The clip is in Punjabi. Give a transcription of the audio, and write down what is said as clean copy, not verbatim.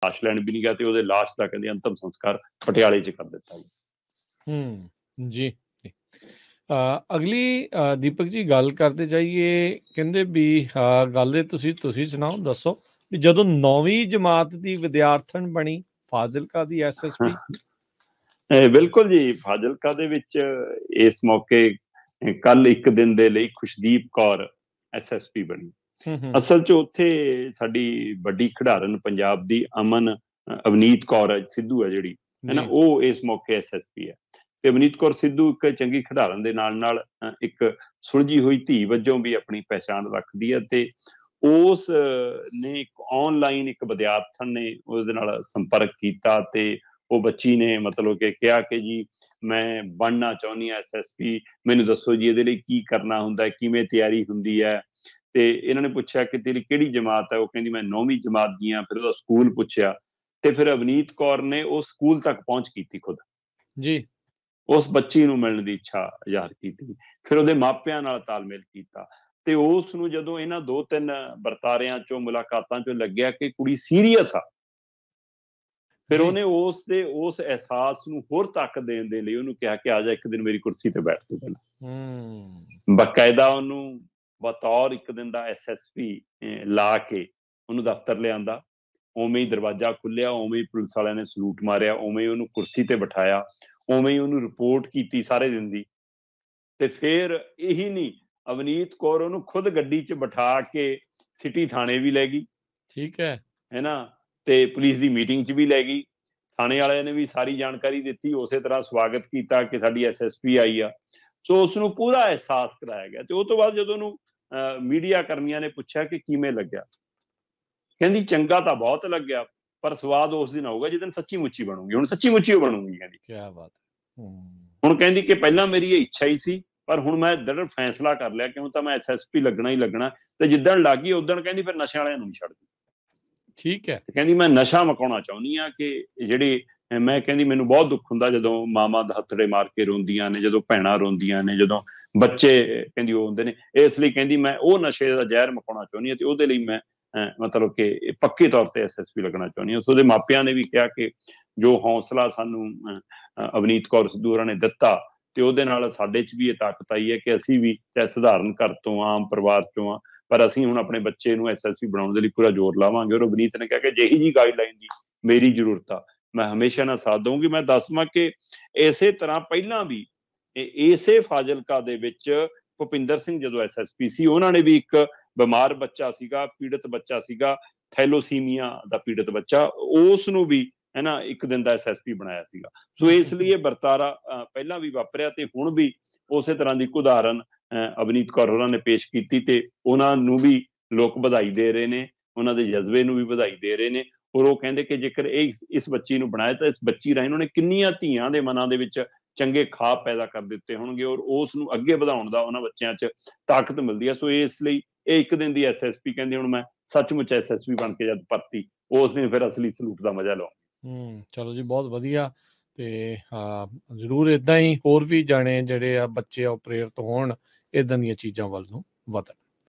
ਲਾਸ਼ ਲੈਣ ਵੀ ਨਹੀਂ ਗਿਆ, ਤੇ ਉਹਦੇ ਲਾਸ਼ ਦਾ ਕਹਿੰਦੇ ਅੰਤਮ ਸੰਸਕਾਰ ਪਟਿਆਲੇ 'ਚ ਕਰ ਦਿੱਤਾ ਜੀ। ਜੀ ਅਗਲੀ ਦੀਪਕ ਜੀ ਗੱਲ ਕਰਦੇ ਜਾਈਏ, ਕਹਿੰਦੇ ਵੀ ਗੱਲ ਤੁਸੀਂ ਸੁਣਾਓ, ਦੱਸੋ ਵੀ ਜਦੋਂ 9ਵੀਂ ਜਮਾਤ ਦੀ ਵਿਦਿਆਰਥਣ ਬਣੀ ਫਾਜ਼ਿਲਕਾ ਦੀ SSP। ਬਿਲਕੁਲ ਜੀ, ਫਾਜ਼ਿਲਕਾ ਦੇ ਵਿੱਚ ਇਸ ਮੌਕੇ ਕੱਲ ਇੱਕ ਦਿਨ ਦੇ ਲਈ ਖੁਸ਼ਦੀਪ ਕੌਰ SSP ਬਣੀ। ਅਸਲ 'ਚ ਉੱਥੇ ਸਾਡੀ ਵੱਡੀ ਖਿਡਾਰਨ ਪੰਜਾਬ ਦੀ ਅਵਨੀਤ ਕੌਰ ਸਿੱਧੂ ਹੈ ਜਿਹੜੀ, ਹੈ ਨਾ, ਉਹ ਇਸ ਮੌਕੇ SSP ਹੈ। ਤੇ ਅਵਨੀਤ ਕੌਰ ਸਿੱਧੂ ਇੱਕ ਚੰਗੀ ਖਿਡਾਰਨ ਦੇ ਨਾਲ ਨਾਲ ਇੱਕ ਸੁਲਝੀ ਹੋਈ ਧੀ ਵਜੋਂ ਵੀ ਆਪਣੀ ਪਹਿਚਾਣ ਰੱਖਦੀ ਹੈ। ਤੇ ਉਸ ਨੇ ਇੱਕ ਆਨਲਾਈਨ ਇੱਕ ਵਿਦਿਆਰਥਣ ਨੇ ਉਹਦੇ ਨਾਲ ਸੰਪਰਕ ਕੀਤਾ, ਤੇ ਉਹ ਬੱਚੀ ਨੇ ਮਤਲਬ ਕਿ ਕਿਹਾ ਕਿ ਜੀ ਮੈਂ ਬਣਨਾ ਚਾਹੁੰਦੀ ਹਾਂ SSP, ਮੈਨੂੰ ਦੱਸੋ ਜੀ ਇਹਦੇ ਲਈ ਕੀ ਕਰਨਾ ਹੁੰਦਾ, ਕਿਵੇਂ ਤਿਆਰੀ ਹੁੰਦੀ ਹੈ। ਤੇ ਇਹਨਾਂ ਨੇ ਪੁੱਛਿਆ ਕਿ ਤੇਰੀ ਕਿਹੜੀ ਜਮਾਤ ਹੈ, ਉਹ ਕਹਿੰਦੀ ਮੈਂ 9ਵੀਂ ਜਮਾਤ ਦੀ ਹਾਂ। ਫਿਰ ਉਹਦਾ ਸਕੂਲ ਪੁੱਛਿਆ, ਤੇ ਫਿਰ ਅਵਨੀਤ ਕੌਰ ਨੇ ਉਹ ਸਕੂਲ ਤੱਕ ਪਹੁੰਚ ਕੀਤੀ ਖੁਦ ਜੀ, ਉਸ ਬੱਚੀ ਨੂੰ ਮਿਲਣ ਦੀ ਇੱਛਾ ਜ਼ਾਹਰ ਕੀਤੀ। ਫਿਰ ਉਹਦੇ ਮਾਪਿਆਂ ਨਾਲ ਤਾਲਮੇਲ ਕੀਤਾ, ਤੇ ਉਸ ਨੂੰ ਜਦੋਂ ਇਹਨਾਂ 2-3 ਵਰਤਾਰਿਆਂ ਚੋਂ ਮੁਲਾਕਾਤਾਂ ਚੋਂ ਲੱਗਿਆ ਕਿ ਕੁੜੀ ਸੀਰੀਅਸ ਆ, ਫਿਰ ਉਹਨੇ ਉਸ ਅਹਿਸਾਸ ਨੂੰ ਹੋਰ ਤਾਕਤ ਦੇਣ ਦੇ ਲਈ ਉਹਨੂੰ ਕਿਹਾ ਕਿ ਆ ਜਾ ਇੱਕ ਦਿਨ ਮੇਰੀ ਕੁਰਸੀ ਤੇ ਬੈਠ ਤੂੰ ਪਹਿਲਾਂ। ਬਾਕਾਇਦਾ ਉਹਨੂੰ ਬਤੌਰ ਇੱਕ ਦਿਨ ਦਾ SSP ਲਾ ਕੇ ਉਹਨੂੰ ਦਫ਼ਤਰ ਲਿਆਂਦਾ। ਉਵੇਂ ਹੀ ਦਰਵਾਜ਼ਾ ਖੁੱਲਿਆ, ਉਵੇਂ ਹੀ ਪੁਲਿਸ ਵਾਲਿਆਂ ਨੇ ਸਲੂਟ ਮਾਰਿਆ, ਉਵੇਂ ਹੀ ਉਹਨੂੰ ਕੁਰਸੀ ਤੇ ਬਿਠਾਇਆ, ਉਵੇਂ ਹੀ ਉਹਨੂੰ ਰਿਪੋਰਟ ਕੀਤੀ ਸਾਰੇ ਦਿਨ ਦੀ। ਤੇ ਫਿਰ ਇਹੀ ਨਹੀਂ, ਅਵਨੀਤ ਕੌਰ ਉਹਨੂੰ ਖੁਦ ਗੱਡੀ 'ਚ ਬਿਠਾ ਕੇ ਸਿਟੀ ਥਾਣੇ ਵੀ ਲੈ ਗਈ। ਠੀਕ ਹੈ ਨਾ, ਤੇ ਪੁਲਿਸ ਦੀ ਮੀਟਿੰਗ 'ਚ ਵੀ ਲੈ ਗਈ। ਥਾਣੇ ਵਾਲਿਆਂ ਨੇ ਵੀ ਸਾਰੀ ਜਾਣਕਾਰੀ ਦਿੱਤੀ, ਉਸੇ ਤਰ੍ਹਾਂ ਸਵਾਗਤ ਕੀਤਾ ਕਿ ਸਾਡੀ SSP ਆਈ ਆ। ਸੋ ਉਸਨੂੰ ਪੂਰਾ ਅਹਿਸਾਸ ਕਰਾਇਆ ਗਿਆ। ਤੇ ਉਹ ਤੋਂ ਬਾਅਦ ਜਦੋਂ ਉਹਨੂੰ ਮੀਡੀਆ ਕਰਮੀਆਂ ਨੇ ਪੁੱਛਿਆ ਕਿ ਕਿਵੇਂ ਲੱਗਿਆ, ਕਹਿੰਦੀ ਚੰਗਾ ਤਾਂ ਬਹੁਤ ਲੱਗਿਆ, ਪਰ ਸਵਾਦ ਉਸ ਦਿਨ ਆਊਗਾ ਜਿਸ ਦਿਨ ਸੱਚੀ ਮੁੱਚੀ ਬਣੂਗੀ। ਹੁਣ ਸੱਚੀ ਮੁੱਚੀ ਉਹ ਬਣੂਗੀ। ਕਹਿੰਦੀ ਕਿਆ ਬਾਤ। ਹੁਣ ਕਹਿੰਦੀ ਕਿ ਪਹਿਲਾਂ ਮੇਰੀ ਇਹ ਇੱਛਾ ਹੀ ਸੀ, ਪਰ ਹੁਣ ਮੈਂ ਦ੍ਰਿੜ ਫੈਸਲਾ ਕਰ ਲਿਆ ਕਿ ਹੁਣ ਤਾਂ ਮੈਂ SSP ਲੱਗਣਾ ਹੀ ਲੱਗਣਾ। ਤੇ ਜਿੱਦਣ ਲੱਗ ਗਈ ਉਦਣ ਕਹਿੰਦੀ ਫਿਰ ਨਸ਼ਿਆਂ ਵਾਲਿਆਂ ਨੂੰ ਨਹੀਂ ਛੱਡਦੀ। ਠੀਕ ਹੈ, ਕਹਿੰਦੀ ਮੈਂ ਨਸ਼ਾ ਮੁਕਾਉਣਾ ਚਾਹੁੰਦੀ ਹਾਂ ਕਿ ਜਿਹੜੀ ਮੈਂ ਕਹਿੰਦੀ ਮੈਨੂੰ ਬਹੁਤ ਦੁੱਖ ਹੁੰਦਾ ਜਦੋਂ ਮਾਵਾਂ ਦਾ ਹੱਥੜੇ ਮਾਰ ਕੇ ਰੋਂਦੀਆਂ ਨੇ, ਜਦੋਂ ਭੈਣਾਂ ਰੋਂਦੀਆਂ ਨੇ, ਜਦੋਂ ਬੱਚੇ ਕਹਿੰਦੀ ਉਹ ਹੁੰਦੇ ਨੇ। ਇਸ ਲਈ ਕਹਿੰਦੀ ਮੈਂ ਉਹ ਨਸ਼ੇ ਦਾ ਜ਼ਹਿਰ ਮੁਕਾਉਣਾ ਚਾਹੁੰਦੀ ਹਾਂ, ਤੇ ਉਹਦੇ ਲਈ ਮੈਂ ਮਤਲਬ ਕਿ ਪੱਕੇ ਤੌਰ ਤੇ SSP ਲੱਗਣਾ ਚਾਹੁੰਦੀ ਹਾਂ। ਉਹਦੇ ਮਾਪਿਆਂ ਨੇ ਵੀ ਕਿਹਾ ਕਿ ਜੋ ਹੌਸਲਾ ਸਾਨੂੰ ਅਵਨੀਤ ਕੌਰ ਸਿੱਧੂ ਹੋਰਾਂ ਨੇ ਦਿੱਤਾ, ਤੇ ਉਹਦੇ ਨਾਲ ਸਾਡੇ 'ਚ ਵੀ ਇਹ ਤਾਕਤ ਆਈ ਹੈ ਕਿ ਅਸੀਂ ਵੀ ਚਾਹੇ ਸਧਾਰਨ ਘਰ ਤੋਂ ਆਮ ਪਰਿਵਾਰ ਚੋਂ ਆ, ਪਰ ਅਸੀਂ ਹੁਣ ਆਪਣੇ ਬੱਚੇ ਨੂੰ SSP ਬਣਾਉਣ ਦੇ ਲਈ ਪੂਰਾ ਜ਼ੋਰ ਲਾਵਾਂਗੇ। ਔਰ ਅਵਨੀਤ ਨੇ ਕਿਹਾ ਕਿ ਜਿਹੀ ਜੀ ਗਾਈਡਲਾਈਨ ਦੀ ਮੇਰੀ ਜ਼ਰੂਰਤ ਆ, ਮੈਂ ਹਮੇਸ਼ਾ ਨਾਲ ਸਾਥ ਦਊਂਗੀ। ਮੈਂ ਦੱਸਵਾਂ ਕਿ ਇਸੇ ਤਰ੍ਹਾਂ ਪਹਿਲਾਂ ਵੀ ਇਸੇ ਫਾਜ਼ਿਲਕਾ ਦੇ ਵਿੱਚ ਭੁਪਿੰਦਰ ਸਿੰਘ ਜਦੋਂ SSP ਸੀ, ਉਹਨਾਂ ਨੇ ਵੀ ਇੱਕ ਬਿਮਾਰ ਬੱਚਾ ਸੀਗਾ, ਪੀੜਤ ਬੱਚਾ ਸੀਗਾ, ਥੈਲੋਸੀਮੀਆ ਦਾ ਪੀੜਤ ਬੱਚਾ, ਉਸ ਨੂੰ ਵੀ ਹੈ ਨਾ ਇੱਕ ਦਿਨ ਦਾ SSP ਬਣਾਇਆ ਸੀਗਾ। ਸੋ ਇਸ ਲਈ ਇਹ ਵਰਤਾਰਾ ਪਹਿਲਾਂ ਵੀ ਵਾਪਰਿਆ, ਤੇ ਹੁਣ ਵੀ ਉਸੇ ਤਰ੍ਹਾਂ ਦੀ ਇੱਕ ਉਦਾਹਰਨ ਅਵਨੀਤ ਕੌਰ ਹੋਰਾਂ ਨੇ ਪੇਸ਼ ਕੀਤੀ। ਤੇ ਉਹਨਾਂ ਨੂੰ ਵੀ ਲੋਕ ਵਧਾਈ ਦੇ ਰਹੇ ਨੇ, ਉਹਨਾਂ ਦੇ ਜਜ਼ਬੇ ਨੂੰ ਵੀ ਵਧਾਈ ਦੇ ਰਹੇ ਨੇ। ਔਰ ਉਹ ਕਹਿੰਦੇ ਕਿ ਜੇਕਰ ਇਸ ਬੱਚੀ ਨੂੰ ਬਣਾਇਆ ਤਾਂ ਇਸ ਬੱਚੀ ਰਾਹੀਂ ਉਹਨਾਂ ਨੇ ਕਿੰਨੀਆਂ ਧੀਆਂ ਦੇ ਮਨਾਂ ਦੇ ਵਿੱਚ ਚੰਗੇ ਖਾਬ ਪੈਦਾ ਕਰ ਦਿੱਤੇ ਹੋਣਗੇ, ਔਰ ਉਸ ਨੂੰ ਅੱਗੇ ਵਧਾਉਣ ਦਾ ਉਹਨਾਂ ਬੱਚਿਆਂ 'ਚ ਤਾਕਤ ਮਿਲਦੀ ਹੈ। ਸੋ ਇਸ ਲਈ ਇਹ ਇੱਕ ਦਿਨ ਦੀ SSP ਕਹਿੰਦੇ ਹੁਣ ਮੈਂ ਸੱਚਮੁੱਚ SSP ਬਣ ਕੇ ਜਦ ਪਰਤੀ, ਉਸ ਦਿਨ ਫਿਰ ਅਸਲੀ ਸਲੂਟ ਦਾ ਮਜ਼ਾ ਲਓ। ਚਲੋ ਜੀ, ਬਹੁਤ ਵਧੀਆ। ਤੇ ਜ਼ਰੂਰ ਏਦਾਂ ਹੀ ਹੋਰ ਵੀ ਜਾਣੇ ਜਿਹੜੇ ਆ ਬੱਚੇ ਆ ਉਹ ਪ੍ਰੇਰਿਤ ਹੋਣ, ਏਦਾਂ ਦੀਆਂ ਚੀਜ਼ਾਂ ਵੱਲ ਨੂੰ ਵਧਣ।